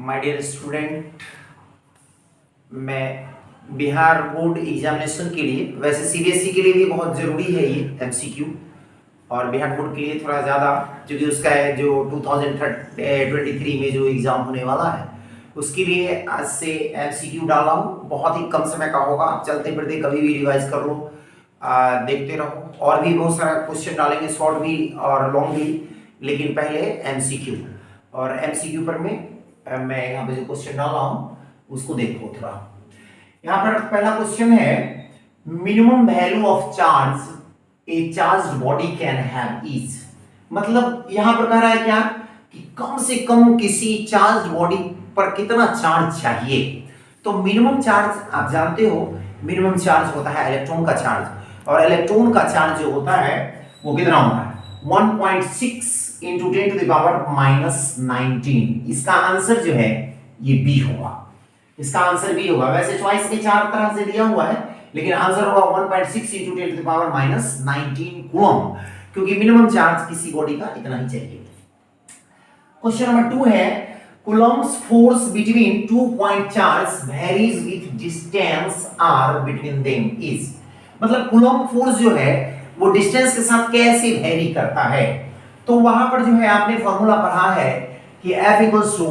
My dear student, मैं Bihar board examination के लिए, वैसे सीबीएसई के लिए भी बहुत ज़रूरी है ये एमसीक्यू, और बिहार बोर्ड के लिए थोड़ा ज़्यादा, क्योंकि उसका है जो 2023 में जो एग्ज़ाम होने वाला है उसके लिए आज से एमसीक्यू डाला हूँ। बहुत ही कम समय का होगा, आप चलते फिरते कभी भी रिवाइज कर लो, देखते रहो। और भी बहुत सारा क्वेश्चन डालेंगे, शॉर्ट भी और लॉन्ग भी, लेकिन पहले एमसीक्यू। और एमसीक्यू पर मैं यहाँ पे जो क्वेश्चन डाला हूँ उसको देखो थोड़ा। यहाँ पर पहला क्वेश्चन है, minimum value of charge A charged body can have is. मतलब यहाँ पर कह रहा है क्या कि कम से कम किसी चार्ज्ड बॉडी पर कितना चार्ज चाहिए। तो मिनिमम चार्ज आप जानते हो, मिनिमम चार्ज होता है इलेक्ट्रॉन का चार्ज, और इलेक्ट्रॉन का चार्ज जो होता है वो कितना होता है 1.6 इंटू 10 टू द पावर -19। इसका आंसर जो है ये बी होगा, इसका आंसर बी होगा। वैसे चॉइस में चार तरह से दिया हुआ है, लेकिन आंसर होगा 1.6 into 10 to the power -19 coulomb, क्योंकि मिनिमम चार्ज किसी बॉडी का इतना ही चाहिए। क्वेश्चन नंबर 2 है, coulomb's force between 2 point charge varies with distance r between them is. मतलब कूलम फोर्स जो है वो डिस्टेंस के साथ कैसे वेरी करता है। तो वहां पर जो है आपने फॉर्मूला पढ़ा है कि F equals to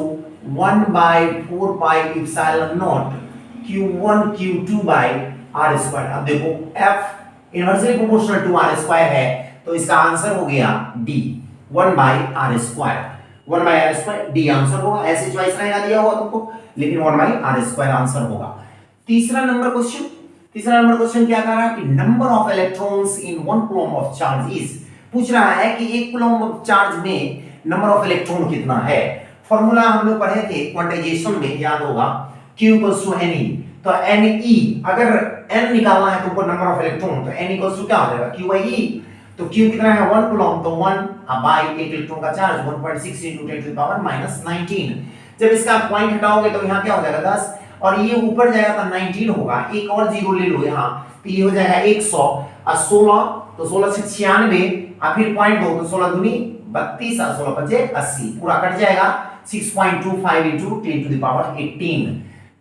1/4 pi epsilon naught Q1 Q2 by R square. अब देखो F inversely proportional to R square है, तो इसका आंसर हो गया D 1/R square. 1/R square D answer होगा। ऐसे चॉइस रहेगा दिया हुआ तुमको, लेकिन 1/R स्क्वायर आंसर होगा। तीसरा नंबर क्वेश्चन क्या कह रहा है कि number of electrons in 1 coulomb of charge is. पूछ रहा है कि 1 कूलम ऑफ चार्ज में नंबर ऑफ इलेक्ट्रॉन कितना है। फॉर्मूला हम लोग पढ़े थे क्वांटाइजेशन में, याद होगा Q इक्वल्स टू Ne। तो Ne, अगर n निकालना है तुमको नंबर ऑफ इलेक्ट्रॉन, तो n इक्वल्स टू क्या हो जाएगा Q/E। तो Q कितना है 1 कूलम, तो 1 बाय 1 इलेक्ट्रॉन का charge 1.6 into 10 to the power -19। जब इसका पॉइंट हटाओगे तो यहाँ क्या हो जाएगा 10, और ये ऊपर जाएगा तो 19 होगा। एक और जीरो ले लो यहाँ, तो ये हो जाएगा 100 और 16, तो 16 से 96 और फिर पॉइंट दो, तो 16 दूनी 32 और 16 पंजे 80, पूरा कट जाएगा। 6.25 into 10 to the power 18,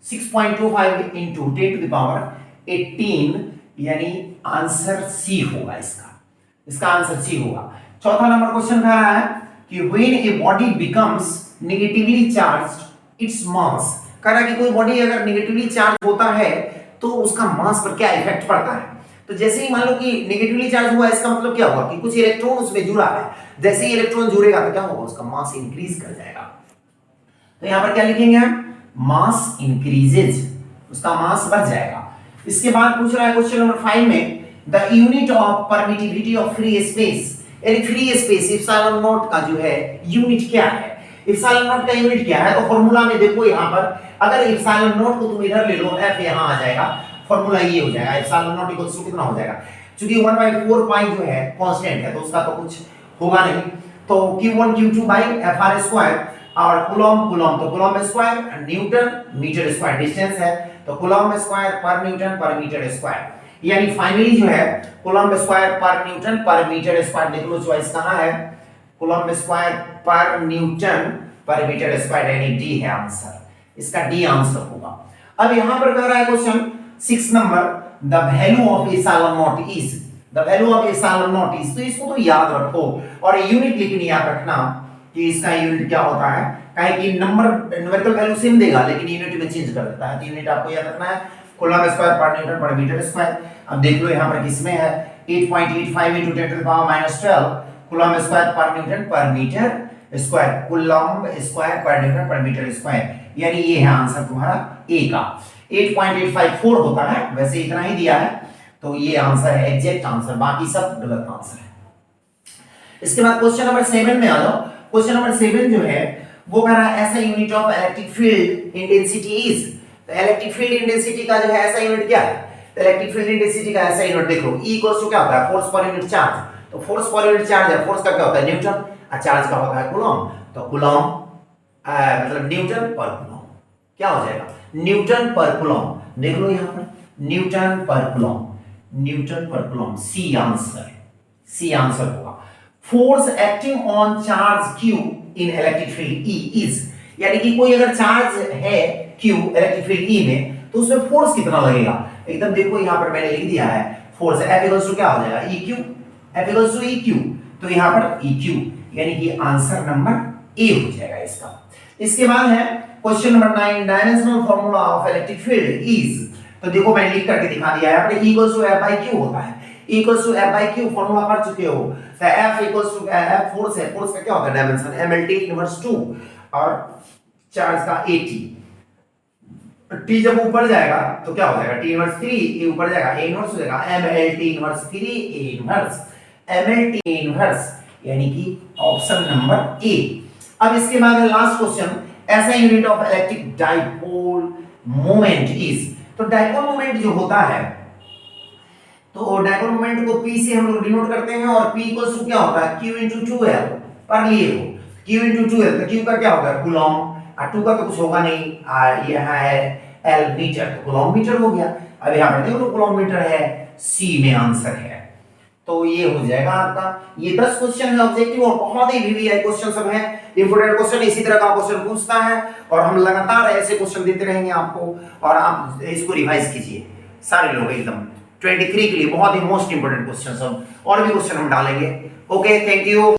6.25 into 10 to the power 18, यानी आंसर सी होगा इसका आंसर सी होगा। चौथा नंबर क्वेश्चन कह रहा है कि when a body becomes negatively charged its mass. कह रहा है कि कोई बॉडी अगर नेगेटिवली चार्ज होता है तो उसका मास पर क्या इफेक्ट पड़ता है। तो जैसे ही मान लो कि नेगेटिवली चार्ज हुआ, इसका मतलब क्या होगा कि कुछ इलेक्ट्रॉन उसमें जुड़ा है। जैसे ही इलेक्ट्रॉन जुड़ेगा तो क्या होगा, उसका मास इंक्रीज कर जाएगा। तो यहां पर क्या लिखेंगे हम, मास इंक्रीजेज, उसका मास बढ़ जाएगा। इसके बाद पूछ रहा है क्वेश्चन नंबर 5 में, the unit of permittivity of free space. यानी फ्री स्पेस एप्सिलॉन नॉट का जो है यूनिट क्या है, एप्सिलॉन नॉट का यूनिट क्या है। तो फार्मूला में देखो यहाँ पर, अगर एप्सिलॉन नॉट को तुम इधर ले लो, F यहाँ आ जाएगा, फार्मूला ये हो जाएगा एप्सिलॉन नॉट इक्वल्स टू कितना हो जाएगा, क्योंकि 1/4 पाई जो है कांस्टेंट है तो उसका तो कुछ होगा नहीं। तो Q1 Q2 बाय FR स्क्वायर, और कूलम तो coulomb square, newton metre square distance है, तो कूलम स्क्वायर पर न्यूटन पर मीटर स्क्वायर। यानी फाइनली जो है कूलम स्क्वायर पर न्यूटन पर मीटर स्क्वायर। देख लो चॉइस कहां है, कूलम स्क्वायर पर न्यूटन पर मीटर स्क्वायर, यानी डी है आंसर, इसका डी आंसर होगा। अब यहां पर कह रहा है question 6 number, the value of epsilon not is. The value of epsilon not is, तो इसको तो याद रखो, और यूनिट लेकिन याद रखना कि इसका यूनिट क्या होता है। काहे कि नंबर न्यूमेरिकल वैल्यू सेम देगा लेकिन यूनिट में चेंज कर देता है, तो यूनिट आपको याद रखना है कूलम स्क्वायर पर न्यूटन पर मीटर स्क्वायर। अब देख लो यहां पर किसमें है 8.85 into 10 to the power -12 coulomb square पर न्यूटन पर मीटर स्क्वायर, कूलम स्क्वायर पर न्यूटन पर मीटर स्क्वायर, यानी ये है आंसर तुम्हारा ए का। 8.854 होता है, वैसे इतना ही दिया है, तो ये आंसर है एग्जैक्ट आंसर, बाकी सब गलत आंसर है। इसके बाद क्वेश्चन नंबर 7 में आ जाओ। क्वेश्चन नंबर 7 जो है वो कह रहा है ऐसा unit of electric field intensity is. तो इलेक्ट्रिक फील्ड इंटेंसिटी का जो है ऐसा यूनिट क्या है, तो इलेक्ट्रिक फील्ड इंटेंसिटी का ऐसा यूनिट देख लो, E इक्वल्स टू क्या होता है, फोर्स पर यूनिट चार्ज। तो फोर्स पर यूनिट चार्ज है, फोर्स का क्या होता है न्यूटन, और चार्ज का होता है कूलम। तो कूलम मतलब न्यूटन पर कूलम, क्या हो जाएगा न्यूटन पर कूलम। देख लो यहां पर न्यूटन पर कूलम, सी आंसर होगा। Force acting on charge Q in electric field E is. यानी कि कोई अगर चार्ज है Q इलेक्ट्रिक फील्ड E में तो उसमें फोर्स कितना लगेगा, एकदम देखो यहाँ पर मैंने लिख दिया है फोर्स F इक्वल्स टू क्या हो जाएगा EQ, F equals to EQ, तो यहाँ पर EQ यानी कि आंसर नंबर ए हो जाएगा इसका। इसके बाद है question number 9, dimensional formula of electric field is, तो देखो मैंने लिख करके दिखा दिया है, यहाँ पर E equals to F by Q होता है, E equals to F by Q formula पढ़ चुके हो, तो F equals to F force है, फोर्स का क्या होता है डायमेंशन mLT इनवर्स 2 और चार्ज का AT, T जब ऊपर जाएगा तो क्या हो जाएगा T इनवर्स 3, ए ऊपर जाएगा A इनवर्स हो जाएगा mLT inverse 3 A inverse mLT inverse, यानी कि ऑप्शन नंबर ए। अब इसके बाद है लास्ट क्वेश्चन, ऐसा unit of electric dipole moment is, तो डाइपोल मोमेंट जो होता है तो डाइपोल मोमेंट को P से हम लोग डिनोट करते हैं और P इक्वल्स टू क्या होता है Q into 2L, पढ़ लिए हो Q into 2L, तो Q का क्या होगा कूलॉम, 2 का तो कुछ होगा नहीं, यहाँ है L मीटर, तो कूलॉम मीटर हो गया। अब यहाँ पर देखो कूलॉम मीटर है, C में आंसर है, तो ये हो जाएगा आपका। ये 10 क्वेश्चन है ऑब्जेक्टिव और बहुत ही वीवीआई क्वेश्चन सब है, इंपोर्टेंट क्वेश्चन इसी तरह का क्वेश्चन पूछता है और हम लगातार ऐसे क्वेश्चन देते रहेंगे आपको, और आप इसको रिवाइज कीजिए सारे लोग एकदम 23 के लिए बहुत ही मोस्ट इंपोर्टेंट क्वेश्चन सब, और भी क्वेश्चन हम डालेंगे। Okay, thank you.